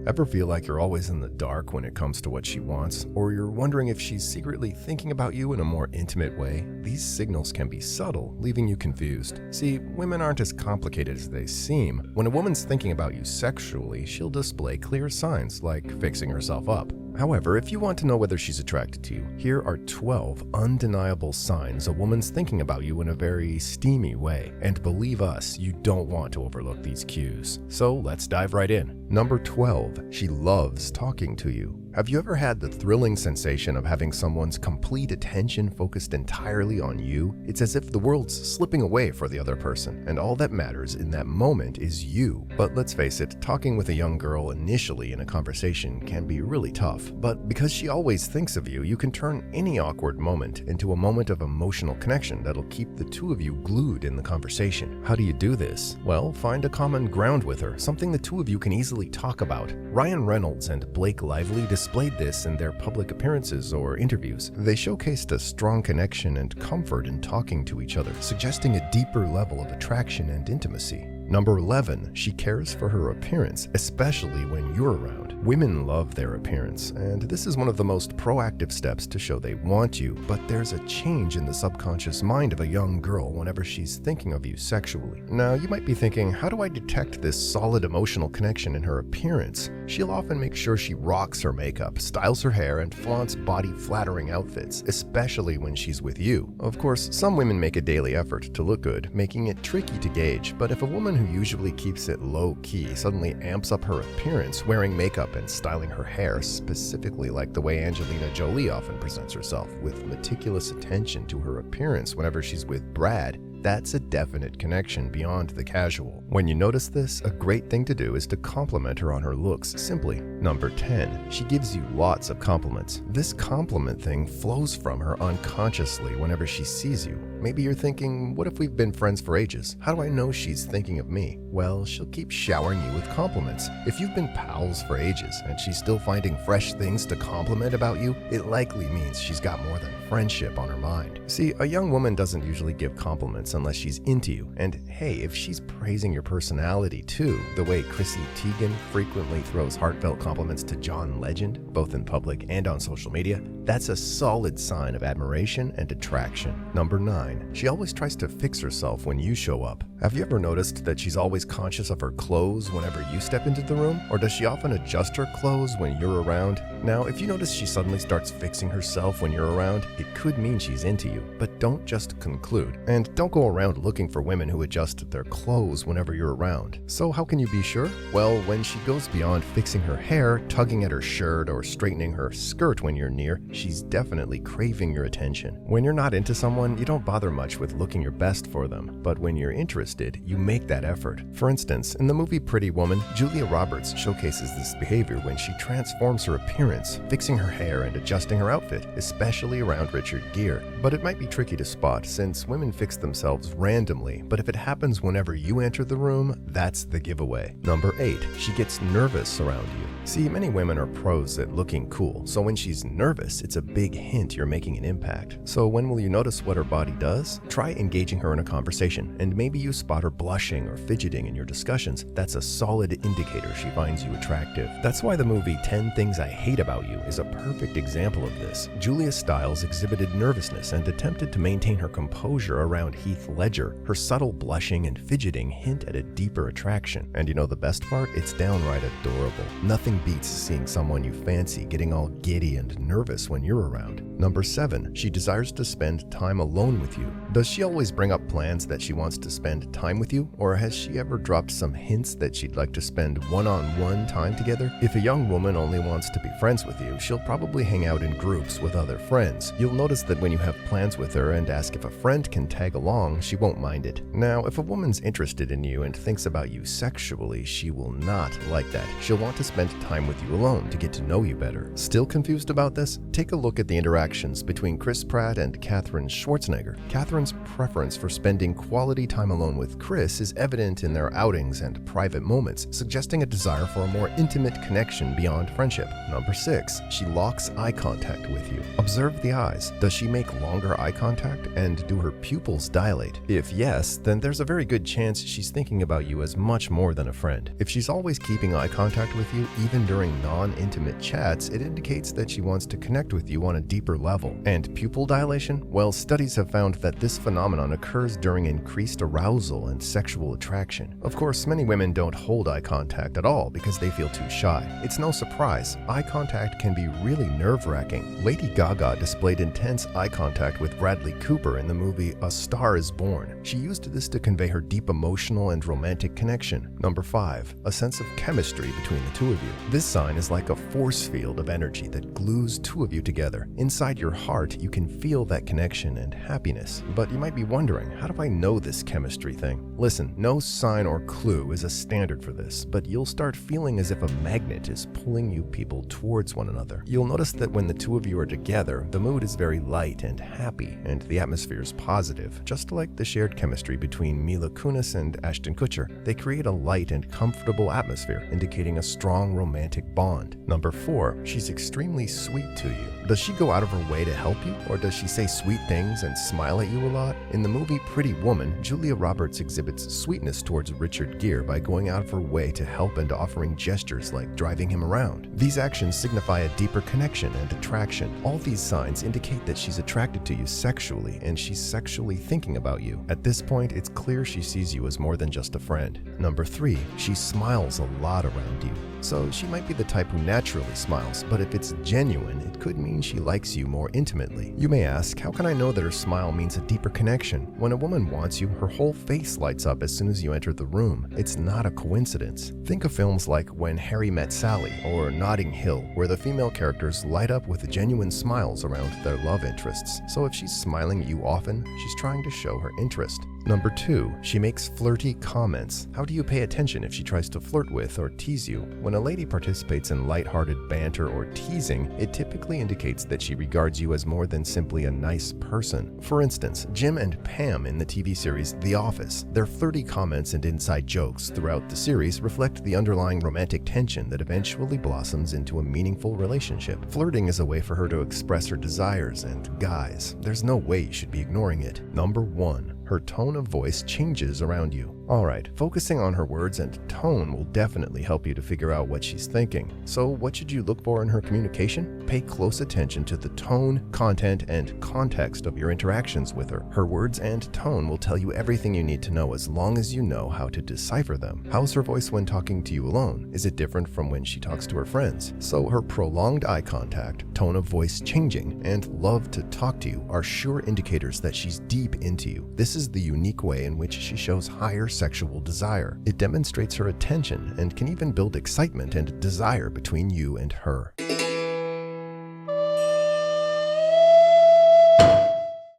Ever feel like you're always in the dark when it comes to what she wants, or you're wondering if she's secretly thinking about you in a more intimate way? These signals can be subtle, leaving you confused. See, women aren't as complicated as they seem. When a woman's thinking about you sexually, she'll display clear signs like fixing herself up. However, if you want to know whether she's attracted to you, here are 12 undeniable signs a woman's thinking about you in a very steamy way. And believe us, you don't want to overlook these cues. So let's dive right in. Number 12, she loves talking to you. Have you ever had the thrilling sensation of having someone's complete attention focused entirely on you? It's as if the world's slipping away for the other person, and all that matters in that moment is you. But let's face it, talking with a young girl initially in a conversation can be really tough. But because she always thinks of you, you can turn any awkward moment into a moment of emotional connection that'll keep the two of you glued in the conversation. How do you do this? Well, find a common ground with her, something the two of you can easily talk about. Ryan Reynolds and Blake Lively displayed this in their public appearances or interviews. They showcased a strong connection and comfort in talking to each other, suggesting a deeper level of attraction and intimacy. Number 11, she cares for her appearance, especially when you're around. Women love their appearance, and this is one of the most proactive steps to show they want you, but there's a change in the subconscious mind of a young girl whenever she's thinking of you sexually. Now, you might be thinking, how do I detect this solid emotional connection in her appearance? She'll often make sure she rocks her makeup, styles her hair, and flaunts body-flattering outfits, especially when she's with you. Of course, some women make a daily effort to look good, making it tricky to gauge, but if a woman who usually keeps it low-key suddenly amps up her appearance, wearing makeup and styling her hair specifically like the way Angelina Jolie often presents herself, with meticulous attention to her appearance whenever she's with Brad, that's a definite connection beyond the casual. When you notice this, a great thing to do is to compliment her on her looks simply. Number 10, she gives you lots of compliments. This compliment thing flows from her unconsciously whenever she sees you. Maybe you're thinking, what if we've been friends for ages? How do I know she's thinking of me? Well, she'll keep showering you with compliments. If you've been pals for ages and she's still finding fresh things to compliment about you, it likely means she's got more than friendship on her mind. See, a young woman doesn't usually give compliments unless she's into you. And hey, if she's praising your personality too, the way Chrissy Teigen frequently throws heartfelt compliments to John Legend, both in public and on social media, that's a solid sign of admiration and attraction. Number 9, she always tries to fix herself when you show up. Have you ever noticed that she's always conscious of her clothes whenever you step into the room? Or does she often adjust her clothes when you're around? Now, if you notice she suddenly starts fixing herself when you're around, it could mean she's into you, but don't just conclude. And don't go around looking for women who adjust their clothes whenever you're around. So how can you be sure? Well, when she goes beyond fixing her hair, tugging at her shirt, or straightening her skirt when you're near, she's definitely craving your attention. When you're not into someone, you don't bother much with looking your best for them, but when you're interested, you make that effort. For instance, in the movie Pretty Woman, Julia Roberts showcases this behavior when she transforms her appearance, fixing her hair and adjusting her outfit, especially around Richard Gere. But it might be tricky to spot since women fix themselves randomly, but if it happens whenever you enter the room, that's the giveaway. Number 8, she gets nervous around you. See, many women are pros at looking cool, so when she's nervous, it's a big hint you're making an impact. So when will you notice what her body does? Try engaging her in a conversation, and maybe you spot her blushing or fidgeting in your discussions. That's a solid indicator she finds you attractive. That's why the movie 10 Things I Hate About You is a perfect example of this. Julia Stiles exhibited nervousness and attempted to maintain her composure around Heath Ledger. Her subtle blushing and fidgeting hint at a deeper attraction. And you know the best part? It's downright adorable. Nothing beats seeing someone you fancy getting all giddy and nervous when you're around. Number 7, she desires to spend time alone with you. Does she always bring up plans that she wants to spend time with you, or has she ever dropped some hints that she'd like to spend one-on-one time together? If a young woman only wants to be friends with you, she'll probably hang out in groups with other friends. You'll notice that when you have plans with her and ask if a friend can tag along, she won't mind it. Now, if a woman's interested in you and thinks about you sexually, she will not like that. She'll want to spend time with you alone to get to know you better. Still confused about this? Take a look at the interactions between Chris Pratt and Katherine Schwarzenegger. Catherine's preference for spending quality time alone with Chris is evident in their outings and private moments, suggesting a desire for a more intimate connection beyond friendship. Number 6. She locks eye contact with you. Observe the eyes. Does she make longer eye contact, and do her pupils dilate? If yes, then there's a very good chance she's thinking about you as much more than a friend. If she's always keeping eye contact with you, even during non-intimate chats, it indicates that she wants to connect with you on a deeper level. And pupil dilation? Well, studies have found that this phenomenon occurs during increased arousal and sexual attraction. Of course, many women don't hold eye contact at all because they feel too shy. It's no surprise. Eye contact can be really nerve-wracking. Lady Gaga displayed intense eye contact with Bradley Cooper in the movie A Star is Born. She used this to convey her deep emotional and romantic connection. Number 5. A sense of chemistry between the two of you. This sign is like a force field of energy that glues two of you together. Inside your heart, you can feel that connection and happiness. But you might be wondering, how do I know this chemistry thing? Listen, no sign or clue is a standard for this, but you'll start feeling as if a magnet is pulling you people towards one another. You'll notice that when the two of you are together, the mood is very light and happy, and the atmosphere is positive, just like the shared chemistry between Mila Kunis and Ashton Kutcher. They create a light and comfortable atmosphere, indicating a strong romantic bond. Number 4. She's extremely sweet to you. Does she go out of her way to help you, or does she say sweet things and smile at you a lot? In the movie Pretty Woman, Julia Roberts exhibits sweetness towards Richard Gere by going out of her way to help and offering gestures like driving him around. These actions signify a deeper connection and attraction. All these signs indicate that she's attracted to you sexually and she's sexually thinking about you. At this point, it's clear she sees you as more than just a friend. Number 3. She smiles a lot around you. So she might be the type who naturally smiles, but if it's genuine, it could mean she likes you more intimately. You may ask, how can I know that her smile means a deeper connection? When a woman wants you, her whole face lights up as soon as you enter the room. It's not a coincidence. Think of films like When Harry Met Sally or Notting Hill, where the female characters light up with genuine smiles around their love interests. So if she's smiling at you often, she's trying to show her interest. Number 2. She makes flirty comments. How do you pay attention if she tries to flirt with or tease you? When a lady participates in lighthearted banter or teasing, it typically indicates that she regards you as more than simply a nice person. For instance, Jim and Pam in the TV series The Office. Their flirty comments and inside jokes throughout the series reflect the underlying romantic tension that eventually blossoms into a meaningful relationship. Flirting is a way for her to express her desires, and guys, there's no way you should be ignoring it. Number 1. Her tone of voice changes around you. Alright, focusing on her words and tone will definitely help you to figure out what she's thinking. So what should you look for in her communication? Pay close attention to the tone, content, and context of your interactions with her. Her words and tone will tell you everything you need to know as long as you know how to decipher them. How's her voice when talking to you alone? Is it different from when she talks to her friends? So her prolonged eye contact, tone of voice changing, and love to talk to you are sure indicators that she's deep into you. This is the unique way in which she shows higher sexual desire. It demonstrates her attention and can even build excitement and desire between you and her.